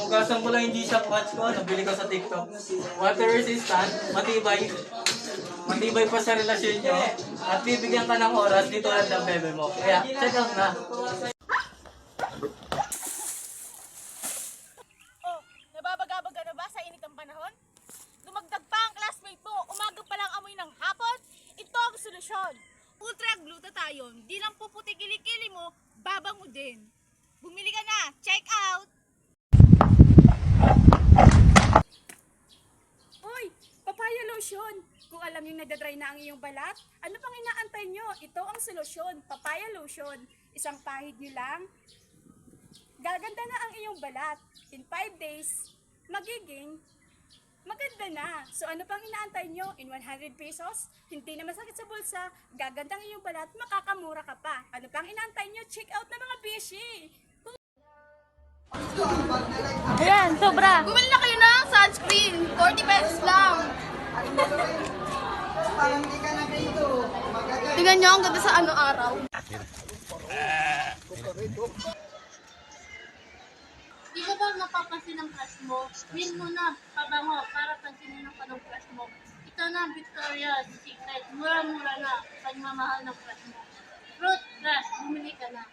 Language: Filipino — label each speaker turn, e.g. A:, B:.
A: Hugasan ko lang yung G-Shock watch ko, nabili ko sa TikTok. Water resistant, matibay. Matibay pa sa relasyon nyo. At bibigyan ka ng oras dito lang ng bebe mo. Kaya, check out na.
B: Oh, nababagabag ka na ba sa init ng panahon? Dumagdag pa ang classmate mo, umaga pa lang amoy ng hapon? Ito ang solusyon. Ultra glutathione, di lang puputi kilikili mo, babango din. Bumili ka na, check out! Uy, papaya lotion! Kung alam yung nadadry na ang iyong balat, ano pang inaantay nyo? Ito ang solusyon, papaya lotion. Isang pahid nyo lang, gaganda na ang iyong balat. In 5 days, magiging maganda na. So ano pang inaantay nyo? In 100 pesos, hindi na masakit sa bulsa, gaganda ang iyong balat, makakamura ka pa. Ano pang inaantay nyo? Check out na mga bishi!
C: Ayan, sobra.
B: Bumili na kayo ng sunscreen, 40 pesos lang. Tingnan nyo, ang ganda sa araw.
C: Di ka ba napapansin ng crush mo? Win mo na, pabango, para pansinin ng panong crush mo. Ito na, Victoria's Secret. Mura-mura na, pagmamahal ng crush mo. Fruit crush, bumili ka na.